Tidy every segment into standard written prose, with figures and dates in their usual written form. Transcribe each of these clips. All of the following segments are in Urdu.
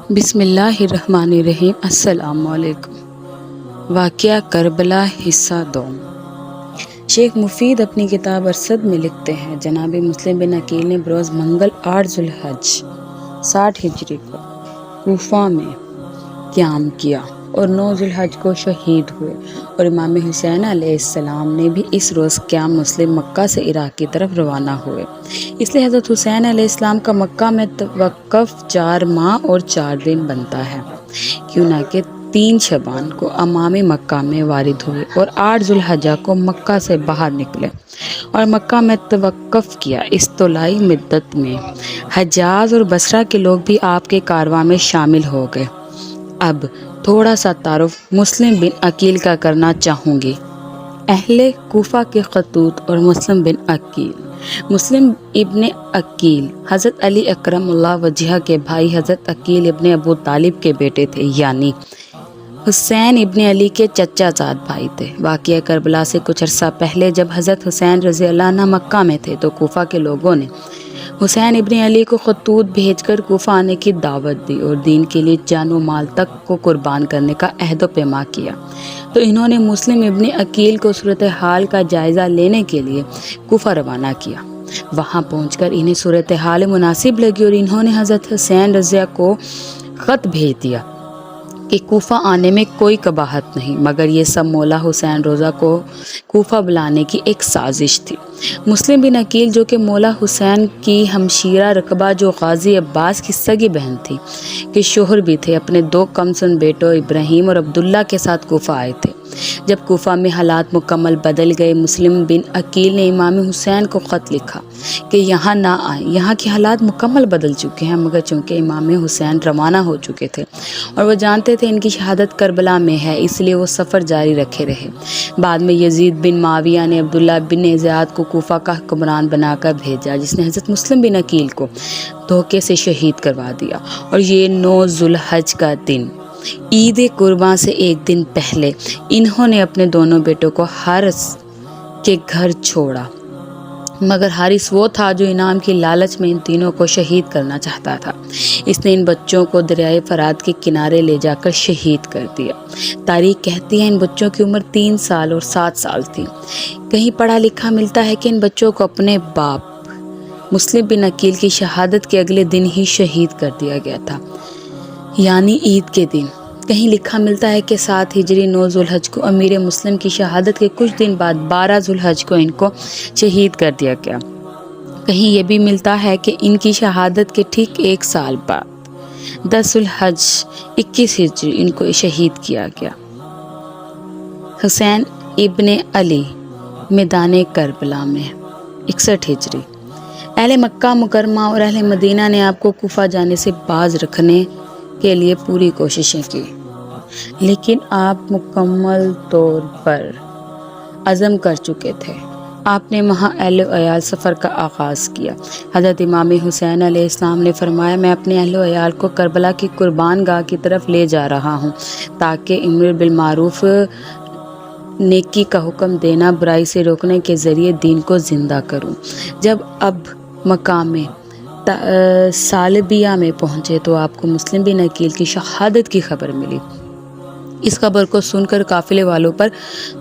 بسم اللہ الرحمن الرحیم۔ السلام علیکم۔ واقعہ کربلا حصہ 2۔ شیخ مفید اپنی کتاب ارصد میں لکھتے ہیں، جناب مسلم بن عقیل نے بروز منگل 8 ذوالحج 60 ہجری کو کوفہ میں قیام کیا اور 9 ذوالحج کو شہید ہوئے، اور امام حسین علیہ السلام نے بھی اس روز قیام مسلم مکہ سے عراق کی طرف روانہ ہوئے۔ اس لیے حضرت حسین علیہ السلام کا مکہ میں توقف 4 ماہ اور 4 دن بنتا ہے، کیوں نہ کہ 3 شعبان کو امام مکہ میں وارد ہوئے اور 8 ذوالحجہ کو مکہ سے باہر نکلے اور مکہ میں توقف کیا۔ اس طویل مدت میں حجاز اور بصرہ کے لوگ بھی آپ کے کارواں میں شامل ہو گئے۔ اب تھوڑا سا تعارف مسلم بن عقیل کا کرنا چاہوں گی۔ اہل کوفہ کے خطوط اور مسلم بن عقیل۔ مسلم ابن عقیل حضرت علی اکرم اللہ وجہہ کے بھائی حضرت عقیل ابن ابو طالب کے بیٹے تھے، یعنی حسین ابن علی کے چچا زاد بھائی تھے۔ واقعہ کربلا سے کچھ عرصہ پہلے جب حضرت حسین رضی اللہ عنہ مکہ میں تھے تو کوفہ کے لوگوں نے حسین ابن علی کو خطوط بھیج کر کوفہ آنے کی دعوت دی اور دین کے لیے جان و مال تک کو قربان کرنے کا عہد و پیما کیا، تو انہوں نے مسلم ابن عقیل کو صورتحال کا جائزہ لینے کے لیے کوفہ روانہ کیا۔ وہاں پہنچ کر انہیں صورتحال مناسب لگی اور انہوں نے حضرت حسین رضیہ کو خط بھیج دیا کہ کوفہ آنے میں کوئی قباحت نہیں، مگر یہ سب مولا حسین رضا کو کوفہ بلانے کی ایک سازش تھی۔ مسلم بن عقیل جو کہ مولا حسین کی ہمشیرہ رقبہ جو غازی عباس کی سگی بہن تھی کے شوہر بھی تھے، اپنے 2 کمسن بیٹوں ابراہیم اور عبداللہ کے ساتھ کوفہ آئے تھے۔ جب کوفہ میں حالات مکمل بدل گئے، مسلم بن عقیل نے امام حسین کو خط لکھا کہ یہاں نہ آئیں، یہاں کے حالات مکمل بدل چکے ہیں، مگر چونکہ امام حسین روانہ ہو چکے تھے اور وہ جانتے تھے ان کی شہادت کربلا میں ہے، اس لیے وہ سفر جاری رکھے رہے۔ بعد میں یزید بن معاویہ نے عبداللہ بن زیاد کو کوفہ کا حکمران بنا کر بھیجا، جس نے حضرت مسلم بن عقیل کو دھوکے سے شہید کروا دیا، اور یہ 9 ذوالحج کا دن عید قرباں سے 1 دن پہلے انہوں نے اپنے دونوں بیٹوں کو حارث کے گھر چھوڑا، مگر حارث وہ تھا جو انعام کی لالچ میں ان تینوں کو شہید کرنا چاہتا تھا۔ اس نے ان بچوں کو دریائے فرات کے کنارے لے جا کر شہید کر دیا۔ تاریخ کہتی ہے ان بچوں کی عمر 3 سال اور 7 سال تھی۔ کہیں پڑھا لکھا ملتا ہے کہ ان بچوں کو اپنے باپ مسلم بن عقیل کی شہادت کے اگلے دن ہی شہید کر دیا گیا تھا، یعنی عید کے دن۔ کہیں لکھا ملتا ہے کہ 7 ہجری 9 ذوالحج کو امیر مسلم کی شہادت کے کچھ دن بعد 12 ذوالحج کو ان کو شہید کر دیا گیا۔ کہیں یہ بھی ملتا ہے کہ ان کی شہادت کے ٹھیک 1 سال بعد 10 ذوالحج 21 ہجری ان کو شہید کیا گیا۔ حسین ابن علی میدان کربلا میں 61 ہجری۔ اہل مکہ مکرمہ اور اہل مدینہ نے آپ کو کوفہ جانے سے باز رکھنے کے لیے پوری کوششیں کی، لیکن آپ مکمل طور پر عزم کر چکے تھے۔ آپ نے وہاں اہل و عیال سفر کا آغاز کیا۔ حضرت امام حسین علیہ السلام نے فرمایا، میں اپنے اہل و عیال کو کربلا کی قربان گاہ کی طرف لے جا رہا ہوں تاکہ امر بالمعروف نیکی کا حکم دینا، برائی سے روکنے کے ذریعے دین کو زندہ کروں۔ جب اب مقام سالبیہ میں پہنچے تو آپ کو مسلم بن عقیل کی شہادت کی خبر ملی۔ اس خبر کو سن کر قافلے والوں پر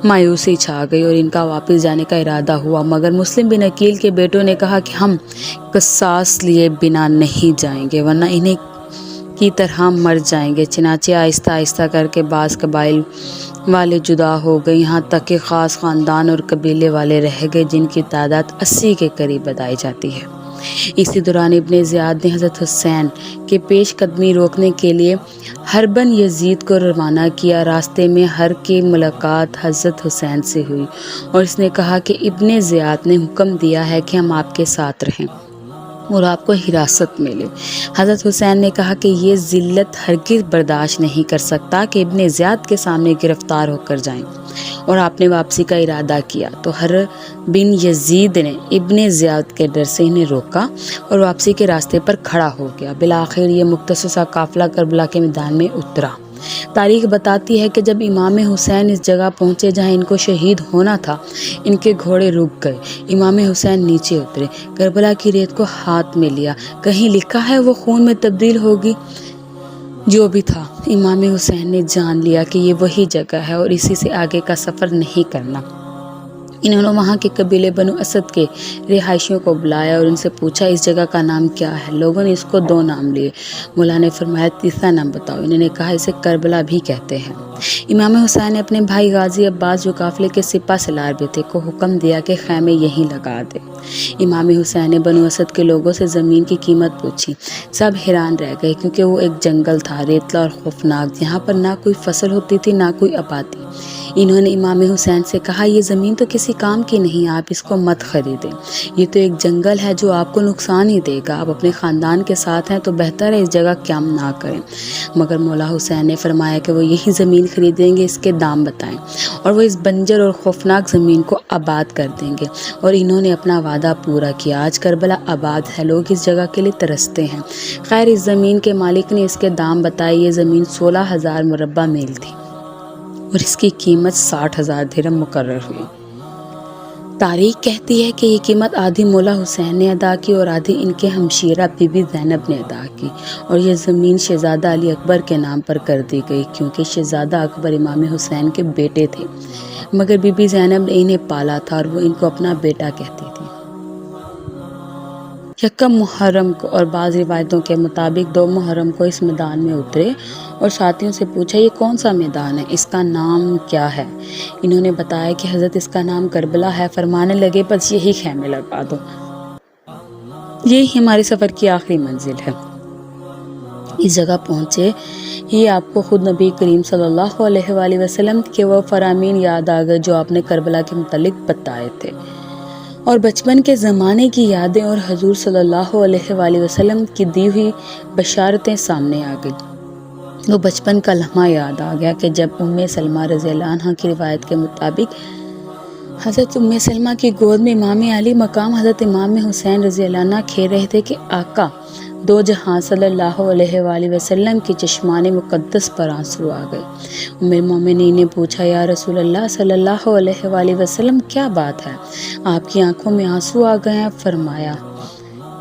مایوسی چھا گئی اور ان کا واپس جانے کا ارادہ ہوا، مگر مسلم بن عقیل کے بیٹوں نے کہا کہ ہم قصاص لیے بنا نہیں جائیں گے، ورنہ انہیں کی طرح مر جائیں گے۔ چنانچہ آہستہ آہستہ کر کے بعض قبائل والے جدا ہو گئے، یہاں تک کہ خاص خاندان اور قبیلے والے رہ گئے، جن کی تعداد 80 کے قریب بتائی جاتی ہے۔ اسی دوران ابن زیاد نے حضرت حسین کے پیش قدمی روکنے کے لیے ہربن یزید کو روانہ کیا۔ راستے میں ہر کی ملاقات حضرت حسین سے ہوئی اور اس نے کہا کہ ابن زیاد نے حکم دیا ہے کہ ہم آپ کے ساتھ رہیں اور آپ کو حراست میں لیں۔ حضرت حسین نے کہا کہ یہ ذلت ہرگز برداشت نہیں کر سکتا کہ ابن زیاد کے سامنے گرفتار ہو کر جائیں، اور آپ نے واپسی کا ارادہ کیا تو ہر بن یزید نے ابن زیاد کے ڈر سے انہیں روکا اور واپسی کے راستے پر کھڑا ہو گیا۔ بالآخر یہ مختصر سا قافلہ کربلا کے میدان میں اترا۔ تاریخ بتاتی ہے کہ جب امام حسین اس جگہ پہنچے جہاں ان کو شہید ہونا تھا، ان کے گھوڑے رک گئے۔ امام حسین نیچے اترے، کربلا کی ریت کو ہاتھ میں لیا۔ کہیں لکھا ہے وہ خون میں تبدیل ہوگی؟ جو بھی تھا، امام حسین نے جان لیا کہ یہ وہی جگہ ہے اور اسی سے آگے کا سفر نہیں کرنا۔ انہوں نے وہاں کے قبیلے بنو اسد کے رہائشیوں کو بلایا اور ان سے پوچھا اس جگہ کا نام کیا ہے۔ لوگوں نے اس کو 2 نام لیے۔ مولا نے فرمایا تیسرا نام بتاؤ۔ انہوں نے کہا اسے کربلا بھی کہتے ہیں۔ امام حسین نے اپنے بھائی غازی عباس جو قافلے کے سپہ سالار بھی تھے کو حکم دیا کہ خیمے یہیں لگا دے۔ امام حسین نے بنو اسد کے لوگوں سے زمین کی قیمت پوچھی۔ سب حیران رہ گئے کیونکہ وہ ایک جنگل تھا، ریتلا اور خوفناک، یہاں پر نہ کوئی فصل ہوتی تھی نہ کوئی آبادی۔ انہوں نے امام حسین سے کہا یہ زمین تو کسی کام کی نہیں، آپ اس کو مت خریدیں، یہ تو ایک جنگل ہے جو آپ کو نقصان ہی دے گا، آپ اپنے خاندان کے ساتھ ہیں تو بہتر ہے اس جگہ قیام نہ کریں۔ مگر مولا حسین نے فرمایا کہ وہ یہی زمین خریدیں گے، اس کے دام بتائیں اور وہ اس بنجر اور خوفناک زمین کو آباد کر دیں گے، اور انہوں نے اپنا وعدہ پورا کیا۔ آج کربلا آباد ہے، لوگ اس جگہ کے لیے ترستے ہیں۔ خیر اس زمین کے مالک نے اس کے دام بتائے۔ یہ زمین 16,000 مربع میل تھی اور اس کی قیمت 60,000 درہم مقرر ہوئی۔ تاریخ کہتی ہے کہ یہ قیمت آدھی مولا حسین نے ادا کی اور آدھی ان کے ہمشیرہ بی بی زینب نے ادا کی، اور یہ زمین شہزادہ علی اکبر کے نام پر کر دی گئی کیونکہ شہزادہ اکبر امام حسین کے بیٹے تھے، مگر بی بی زینب نے انہیں پالا تھا اور وہ ان کو اپنا بیٹا کہتی تھی۔ یکم محرم کو اور بعض روایتوں کے مطابق 2 محرم کو اس میدان میں اترے اور ساتھیوں سے پوچھا یہ کون سا میدان ہے، اس کا نام کیا ہے؟ انہوں نے بتایا کہ حضرت اس کا نام کربلا ہے۔ فرمانے لگے بس یہی خیمے لگا دو، یہی ہمارے سفر کی آخری منزل ہے۔ اس جگہ پہنچے ہی آپ کو خود نبی کریم صلی اللہ علیہ وآلہ وسلم کے وہ فرامین یاد آ گئے جو آپ نے کربلا کے متعلق بتائے تھے، اور بچپن کے زمانے کی یادیں اور حضور صلی اللہ علیہ وآلہ وسلم کی دی ہوئی بشارتیں سامنے آ گئی۔ وہ بچپن کا لمحہ یاد آ گیا کہ جب ام سلمہ رضی اللہ عنہ کی روایت کے مطابق حضرت ام سلمہ کی گود میں امام علی مقام حضرت امام حسین رضی اللہ عنہ کھیل رہے تھے کہ آقا دو جہاں صلی اللہ علیہ وآلہ وسلم کی چشمان مقدس پر آنسو آ گئے۔ ام المومنین نے پوچھا یا رسول اللہ صلی اللہ علیہ وآلہ وسلم کیا بات ہے، آپ کی آنکھوں میں آنسو آ گئے ہیں؟ فرمایا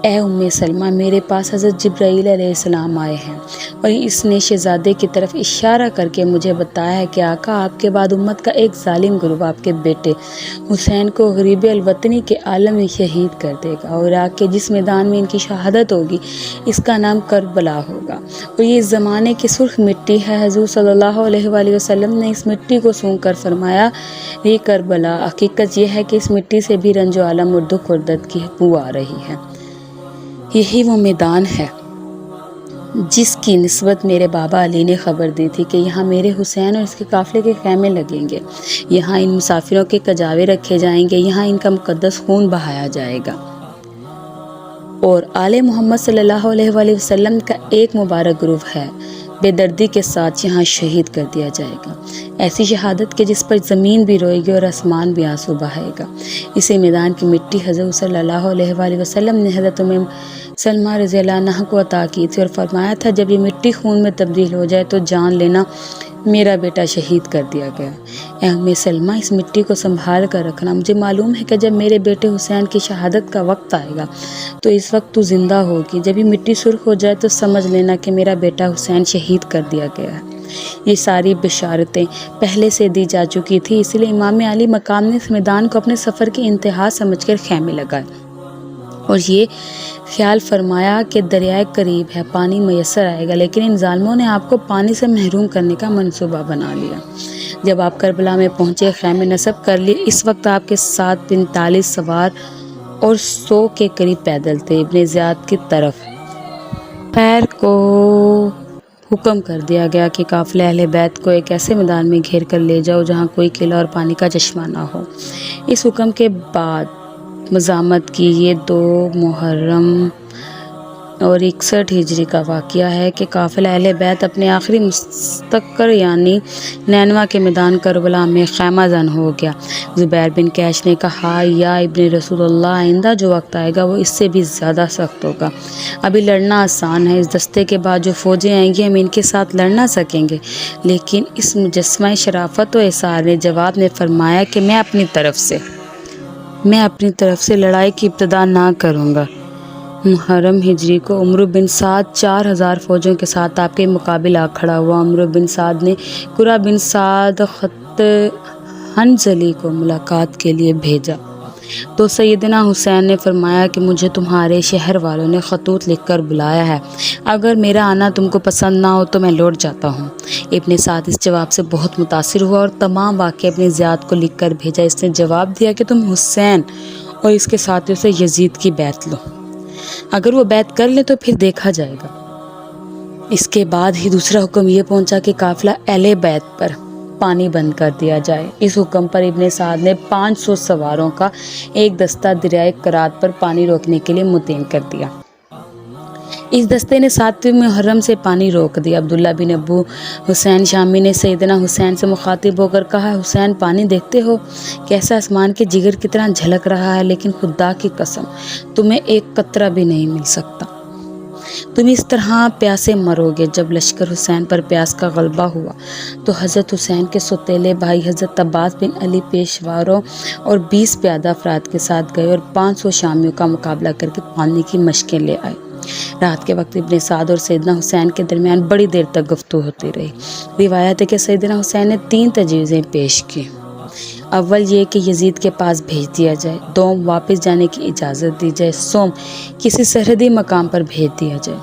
اے ام سلمہ میرے پاس حضرت جبرائیل علیہ السلام آئے ہیں اور اس نے شہزادے کی طرف اشارہ کر کے مجھے بتایا ہے کہ آقا آپ کے بعد امت کا ایک ظالم گروہ آپ کے بیٹے حسین کو غریب الوطنی کے عالم میں شہید کر دے گا، اور عراق کے جس میدان میں ان کی شہادت ہوگی اس کا نام کربلا ہوگا، اور یہ اس زمانے کی سرخ مٹی ہے۔ حضور صلی اللہ علیہ وآلہ وسلم نے اس مٹی کو سونگھ کر فرمایا یہ کربلا، حقیقت یہ ہے کہ اس مٹی سے بھی رنج و عالم اور دکھ اور درد کی بو آ رہی ہے۔ یہی وہ میدان ہے جس کی نسبت میرے بابا علی نے خبر دی تھی کہ یہاں میرے حسین اور اس کے قافلے کے خیمے لگیں گے، یہاں ان مسافروں کے کجاوے رکھے جائیں گے، یہاں ان کا مقدس خون بہایا جائے گا، اور آل محمد صلی اللہ علیہ وآلہ وسلم کا ایک مبارک گروہ ہے بے دردی کے ساتھ یہاں شہید کر دیا جائے گا، ایسی شہادت کہ جس پر زمین بھی روئے گی اور آسمان بھی آنسو بہائے گا۔ اسی میدان کی مٹی حضرت صلی اللہ علیہ وآلہ وسلم نے حضرت ام سلمہ رضی اللہ عنہ کو عطا کی تھی اور فرمایا تھا جب یہ مٹی خون میں تبدیل ہو جائے تو جان لینا میرا بیٹا شہید کر دیا گیا۔ اے ام سلمہ اس مٹی کو سنبھال کر رکھنا، مجھے معلوم ہے کہ جب میرے بیٹے حسین کی شہادت کا وقت آئے گا تو اس وقت تو زندہ ہوگی، جب یہ مٹی سرخ ہو جائے تو سمجھ لینا کہ میرا بیٹا حسین شہید کر دیا گیا ہے۔ یہ ساری بشارتیں پہلے سے دی جا چکی تھی، اس لیے امام علی مقام نے اس میدان کو اپنے سفر کی انتہا سمجھ کر خیمے لگائے اور یہ خیال فرمایا کہ دریائے قریب ہے، پانی میسر آئے گا، لیکن ان ظالموں نے آپ کو پانی سے محروم کرنے کا منصوبہ بنا لیا۔ جب آپ کربلا میں پہنچے خیمے نصب کر لیے، اس وقت آپ کے ساتھ 45 سوار اور 100 کے قریب پیدل تھے۔ ابن زیاد کی طرف خیر کو حکم کر دیا گیا کہ قافلہ اہل بیت کو ایک ایسے میدان میں گھیر کر لے جاؤ جہاں کوئی قلعہ اور پانی کا چشمہ نہ ہو۔ اس حکم کے بعد مزاحمت کی یہ 2 محرم اور 61 ہجری کا واقعہ ہے کہ قافلہ اہل بیت اپنے آخری مستقر یعنی نینوا کے میدان کربلا میں خیمہ زن ہو گیا۔ زبیر بن کیش نے کہا یا ابن رسول اللہ آئندہ جو وقت آئے گا وہ اس سے بھی زیادہ سخت ہوگا، ابھی لڑنا آسان ہے، اس دستے کے بعد جو فوجیں آئیں گی ہم ان کے ساتھ لڑ نہ سکیں گے، لیکن اس مجسمہ شرافت و اثار نے جواب میں فرمایا کہ میں اپنی طرف سے لڑائی کی ابتدا نہ کروں گا، محرم ہجری کو عمرو بن سعد 4000 فوجوں کے ساتھ آپ کے مقابل آ کھڑا ہوا۔ عمرو بن سعد نے قرہ بن سعد خط حنظلی کو ملاقات کے لیے بھیجا تو سیدنا حسین نے فرمایا کہ مجھے تمہارے شہر والوں نے خطوط لکھ کر بلایا ہے، اگر میرا آنا تم کو پسند نہ ہو تو میں لوٹ جاتا ہوں۔ ابن سعد اس جواب سے بہت متاثر ہوا اور تمام واقعے اپنے زیاد کو لکھ کر بھیجا۔ اس نے جواب دیا کہ تم حسین اور اس کے ساتھیوں سے یزید کی بیعت لو، اگر وہ بیعت کر لے تو پھر دیکھا جائے گا۔ اس کے بعد ہی دوسرا حکم یہ پہنچا کہ قافلہ اہل بیت پر پانی بند کر دیا جائے۔ اس حکم پر ابن سعد نے 500 سواروں کا ایک دستہ دریائے کرات پر پانی روکنے کے لیے متعین کر دیا۔ اس دستے نے 7ویں محرم سے پانی روک دیا۔ عبداللہ بن ابو حسین شامی نے سیدنا حسین سے مخاطب ہو کر کہا، حسین پانی دیکھتے ہو کیسا آسمان کے جگر کی طرح جھلک رہا ہے، لیکن خدا کی قسم تمہیں ایک قطرہ بھی نہیں مل سکتا، تم اس طرح پیاسے مرو گے۔ جب لشکر حسین پر پیاس کا غلبہ ہوا تو حضرت حسین کے سوتیلے بھائی حضرت عباس بن علی پیشواروں اور 20 پیادہ افراد کے ساتھ گئے اور 500 شامیوں کا مقابلہ کر کے پانی کی مشقیں لے آئے۔ رات کے وقت ابن سعد اور سیدنا حسین کے درمیان بڑی دیر تک گفتگو ہوتی رہی۔ روایت ہے کہ سیدنا حسین نے 3 تجویزیں پیش کی۔ اول یہ کہ یزید کے پاس بھیج دیا جائے، دوم واپس جانے کی اجازت دی جائے، سوم کسی سرحدی مقام پر بھیج دیا جائے۔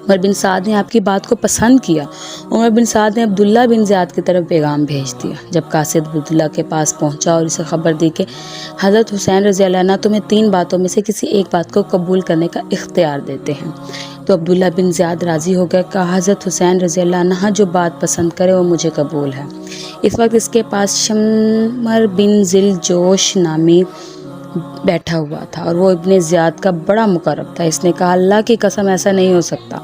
عمر بن سعد نے آپ کی بات کو پسند کیا۔ عمر بن سعد نے عبداللہ بن زیاد کی طرف پیغام بھیج دیا۔ جب قاصد عبداللہ کے پاس پہنچا اور اسے خبر دی کہ حضرت حسین رضی اللہ عنہ تمہیں 3 باتوں میں سے کسی ایک بات کو قبول کرنے کا اختیار دیتے ہیں، تو عبداللہ بن زیاد راضی ہو گیا۔ کہا، حضرت حسین رضی اللہ عنہ جو بات پسند کرے وہ مجھے قبول ہے۔ اس وقت اس کے پاس شمر بن ذل جوش نامی بیٹھا ہوا تھا اور وہ ابن زیاد کا بڑا مقرب تھا۔ اس نے کہا، اللہ کی قسم ایسا نہیں ہو سکتا،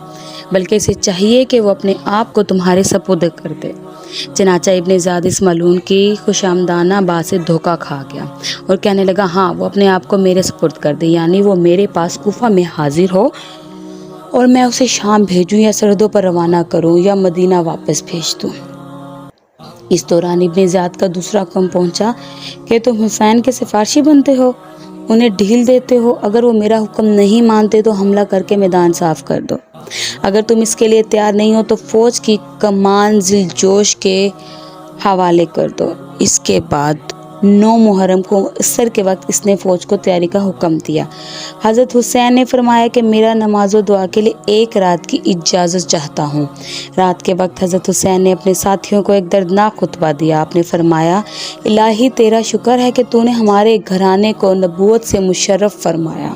بلکہ اسے چاہیے کہ وہ اپنے آپ کو تمہارے سپرد کر دے۔ چنانچہ ابن زیاد اس معلوم کی خوشامدانہ بات سے دھوکہ کھا گیا اور کہنے لگا، ہاں وہ اپنے آپ کو میرے سپرد کر دے، یعنی وہ میرے پاس کوفہ میں حاضر ہو اور میں اسے شام بھیجوں یا سرحدوں پر روانہ کروں یا مدینہ واپس بھیج دوں۔ اس دوران ابن زیاد کا دوسرا حکم پہنچا کہ تم حسین کے سفارشی بنتے ہو، انہیں ڈھیل دیتے ہو، اگر وہ میرا حکم نہیں مانتے تو حملہ کر کے میدان صاف کر دو، اگر تم اس کے لیے تیار نہیں ہو تو فوج کی کمان ذل جوش کے حوالے کر دو۔ اس کے بعد 9 محرم کو عصر کے وقت اس نے فوج کو تیاری کا حکم دیا۔ حضرت حسین نے فرمایا کہ میرا نماز و دعا کے لیے 1 رات کی اجازت چاہتا ہوں۔ رات کے وقت حضرت حسین نے اپنے ساتھیوں کو ایک دردناک خطبہ دیا۔ آپ نے فرمایا، الہی تیرا شکر ہے کہ تو نے ہمارے گھرانے کو نبوت سے مشرف فرمایا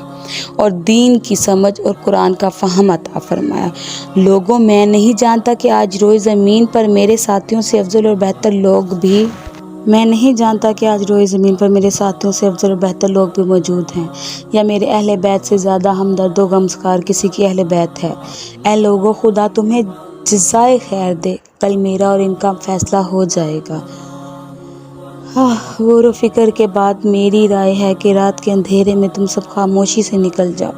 اور دین کی سمجھ اور قرآن کا فہم عطا فرمایا۔ لوگوں، میں نہیں جانتا کہ آج روئے زمین پر میرے ساتھیوں سے افضل اور بہتر لوگ بھی موجود ہیں، یا میرے اہل بیت سے زیادہ ہمدرد و غمگسار کسی کی اہل بیت ہے۔ اے لوگوں، خدا تمہیں جزائے خیر دے، کل میرا اور ان کا فیصلہ ہو جائے گا۔ غور و فکر کے بعد میری رائے ہے کہ رات کے اندھیرے میں تم سب خاموشی سے نکل جاؤ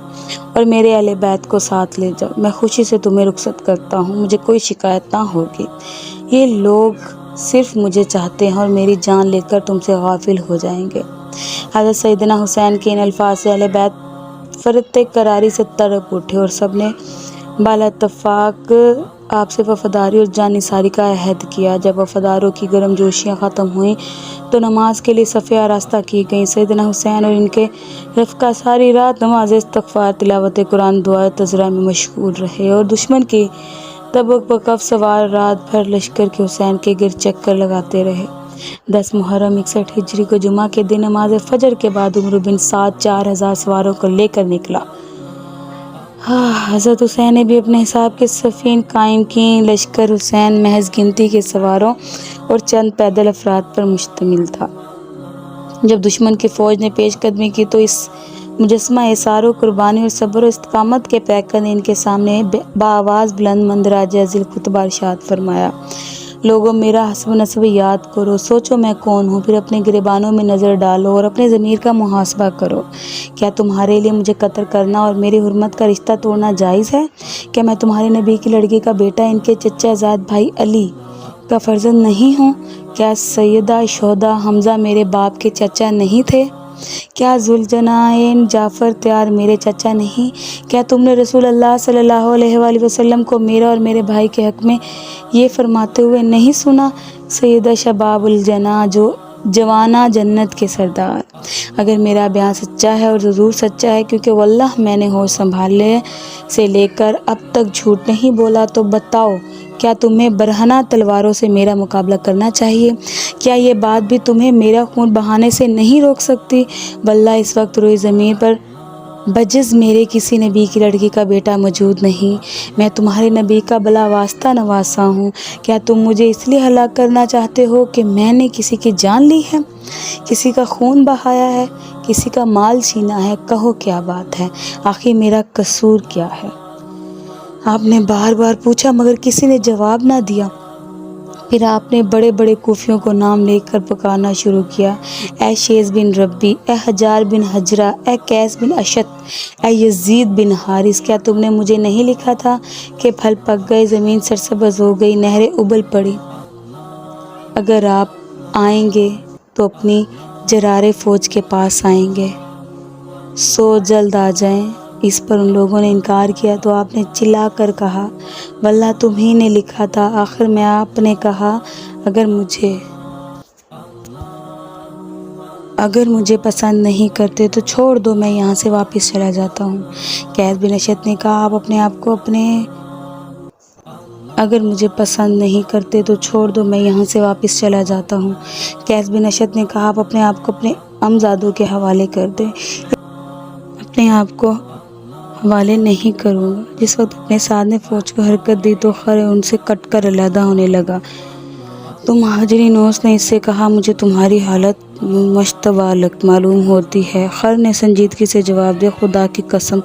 اور میرے اہل بیت کو ساتھ لے جاؤ۔ میں خوشی سے تمہیں رخصت کرتا ہوں، مجھے کوئی شکایت نہ ہوگی۔ یہ لوگ صرف مجھے چاہتے ہیں اور میری جان لے کر تم سے غافل ہو جائیں گے۔ حضرت سیدنا حسین کے ان الفاظ سے اہل بیت فرت قراری سے تڑپ اٹھے اور سب نے بالا اتفاق آپ سے وفاداری اور جان نثاری کا عہد کیا۔ جب وفاداروں کی گرم جوشیاں ختم ہوئیں تو نماز کے لیے صفیں آراستہ کی گئیں۔ سیدنا حسین اور ان کے رفقا ساری رات نماز استغفار، تلاوت قرآن، دعا تذرہ میں مشغول رہے اور دشمن کی تبوک بکف سوار رات بھر لشکر کے حسین کے گرد چکر لگاتے رہے۔ 10 محرم 61 ہجری کو جمعہ کے دن نماز فجر کے بعد عمرو بن سعد 4000 سواروں کو لے کر نکلا۔ حضرت حسین نے بھی اپنے حساب کے صفین قائم کیں۔ لشکر حسین محض گنتی کے سواروں اور چند پیدل افراد پر مشتمل تھا۔ جب دشمن کی فوج نے پیش قدمی کی تو اس مجسمہ ایثار و قربانی اور صبر و استقامت کے پیکر نے ان کے سامنے بآواز بلند مندراج ذیل خطبہ ارشاد فرمایا، لوگوں، میرا حسب نسب یاد کرو، سوچو میں کون ہوں، پھر اپنے گریبانوں میں نظر ڈالو اور اپنے ضمیر کا محاسبہ کرو۔ کیا تمہارے لیے مجھے قتل کرنا اور میری حرمت کا رشتہ توڑنا جائز ہے؟ کیا میں تمہارے نبی کی لڑکی کا بیٹا، ان کے چچا زاد بھائی علی کا فرزند نہیں ہوں؟ کیا سیدہ شہداء حمزہ میرے باپ کے چچا نہیں تھے؟ کیا ذوالجناحین جعفر تیار میرے چچا نہیں؟ کیا تم نے رسول اللہ صلی اللہ علیہ وآلہ وسلم کو میرا اور میرے بھائی کے حق میں یہ فرماتے ہوئے نہیں سنا؟ سیدہ شباب الجنہ، جو جوانہ جنت کے سردار، اگر میرا بیان سچا ہے اور ضرور سچا ہے، کیونکہ واللہ میں نے ہوش سنبھالنے سے لے کر اب تک جھوٹ نہیں بولا، تو بتاؤ کیا تمہیں برہنہ تلواروں سے میرا مقابلہ کرنا چاہیے؟ کیا یہ بات بھی تمہیں میرا خون بہانے سے نہیں روک سکتی؟ واللہ اس وقت روئے زمین پر بجز میرے کسی نبی کی لڑکی کا بیٹا موجود نہیں۔ میں تمہارے نبی کا بلا واسطہ نواسا ہوں۔ کیا تم مجھے اس لیے ہلاک کرنا چاہتے ہو کہ میں نے کسی کی جان لی ہے، کسی کا خون بہایا ہے، کسی کا مال چھینا ہے؟ کہو کیا بات ہے، آخر میرا قصور کیا ہے؟ آپ نے بار بار پوچھا مگر کسی نے جواب نہ دیا۔ پھر آپ نے بڑے بڑے کوفیوں کو نام لے کر پکارنا شروع کیا، اے شیز بن ربی، اے حجار بن حجرہ، اے قیس بن اشت، اے یزید بن حارث، کیا تم نے مجھے نہیں لکھا تھا کہ پھل پک گئے، زمین سرسبز ہو گئی، نہریں ابل پڑی؟ اگر آپ آئیں گے تو اپنی جرار فوج کے پاس آئیں گے، سو جلد آ جائیں۔ اس پر ان لوگوں نے انکار کیا تو آپ نے چلا کر کہا، واللہ تمہیں نے لکھا تھا۔ آخر میں آپ نے کہا، اگر مجھے پسند نہیں کرتے تو چھوڑ دو، میں یہاں سے واپس چلا جاتا ہوں۔ قیس بن اشت نے کہا، آپ اپنے آپ کو اگر مجھے پسند نہیں کرتے تو چھوڑ دو، میں یہاں سے واپس چلا جاتا ہوں۔ قیس بن اشت نے کہا، آپ اپنے آپ کو اپنے عمزادوں کے حوالے کر دیں۔ اپنے آپ کو حوالے نہیں کروں گا۔ جس وقت اپنے ساتھ نے فوج کو حرکت دی تو خر ان سے کٹ کر علیحدہ ہونے لگا۔ تو مہاجرین اوس نے اس سے کہا، مجھے تمہاری حالت مشتبہ معلوم ہوتی ہے۔ خر نے سنجیدگی سے جواب دیا، خدا کی قسم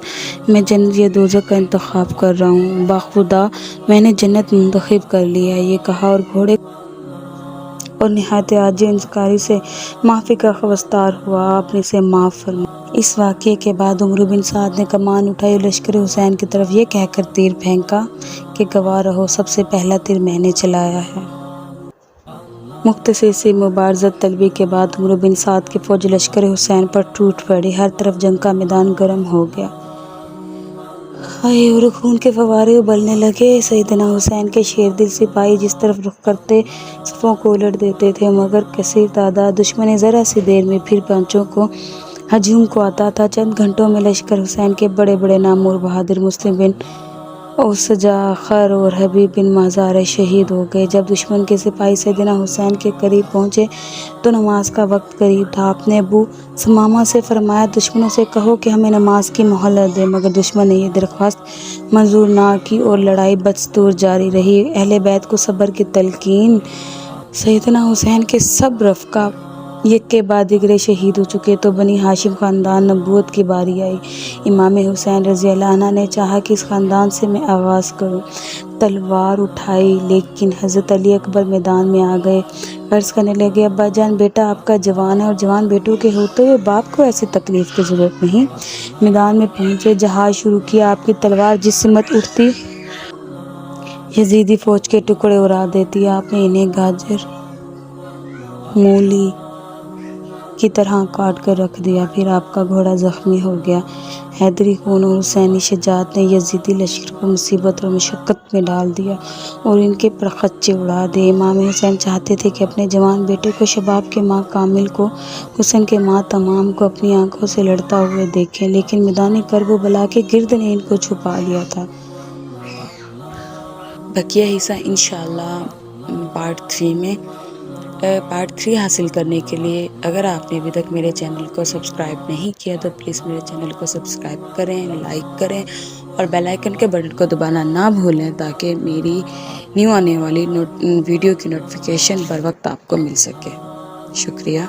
میں جنت یا دوزخ کا انتخاب کر رہا ہوں۔ باخدا میں نے جنت منتخب کر لی ہے، یہ کہا اور گھوڑے اور نہایت عاجزی و انکساری سے معافی کا خواستار ہوا۔ آپ نے اسے معاف فرمایا۔ اس واقعے کے بعد عمرو بن سعد نے کمان اٹھائی اور لشکر حسین کی طرف یہ کہہ کر تیر پھینکا کہ گواہ رہو، سب سے پہلا تیر میں نے چلایا ہے۔ مختصر سی مبارزت طلبی کے بعد عمرو بن سعد کی فوج لشکر حسین پر ٹوٹ پڑی۔ ہر طرف جنگ کا میدان گرم ہو گیا، اور خون کے فوارے ابلنے لگے۔ سیدنا حسین کے شیر دل سپاہی جس طرف رخ کرتے صفوں کو الٹ دیتے تھے، مگر کثیر تعداد دشمن ذرا سی دیر میں پھر پنچوں کو ہجوم کو آتا تھا۔ چند گھنٹوں میں لشکر حسین کے بڑے بڑے نامور بہادر مسلم بن اوسجا، خر اور حبیب بن مازارہ شہید ہو گئے۔ جب دشمن کے سپاہی سیدنا حسین کے قریب پہنچے تو نماز کا وقت قریب تھا۔ آپ نے ابو ثمامہ سے فرمایا، دشمنوں سے کہو کہ ہمیں نماز کی مہلت دیں، مگر دشمن نے یہ درخواست منظور نہ کی اور لڑائی بدستور جاری رہی۔ اہل بیت کو صبر کی تلقین۔ سیدنا حسین کے سب رفقا یک کے بعد دیگرے شہید ہو چکے تو بنی ہاشم خاندان نبوت کی باری آئی۔ امام حسین رضی اللہ عنہ نے چاہا کہ اس خاندان سے میں آغاز کروں۔ تلوار اٹھائی، لیکن حضرت علی اکبر میدان میں آ گئے۔ عرض کرنے لگے، ابا جان، بیٹا آپ کا جوان ہے اور جوان بیٹوں کے ہوتے ہوئے باپ کو ایسی تکلیف کی ضرورت نہیں۔ میدان میں پہنچے، جہاد شروع کیا۔ آپ کی تلوار جس سمت اٹھتی یزیدی فوج کے ٹکڑے اڑا دیتی۔ آپ نے انہیں گاجر مولی کی طرح کاٹ کر رکھ دیا۔ پھر آپ کا گھوڑا زخمی ہو گیا۔ حیدری خون اور حسینی شجاعت نے یزیدی لشکر کو مصیبت اور مشقت میں ڈال دیا اور ان کے پرخچے اڑا دیے۔ امام حسین چاہتے تھے کہ اپنے جوان بیٹے کو، شباب کے ماہ کامل کو، حسن کے ماہ تمام کو اپنی آنکھوں سے لڑتا ہوئے دیکھیں، لیکن میدان کرب و بلا کے گرد نے ان کو چھپا لیا تھا۔ بقیہ حصہ انشاءاللہ پارٹ 3 حاصل کرنے کے لیے اگر آپ نے ابھی تک میرے چینل کو سبسکرائب نہیں کیا تو پلیز میرے چینل کو سبسکرائب کریں، لائک کریں اور بیل آئیکن کے بٹن کو دبانا نہ بھولیں تاکہ میری نیو آنے والی ویڈیو کی نوٹیفیکیشن بر وقت آپ کو مل سکے۔ شکریہ۔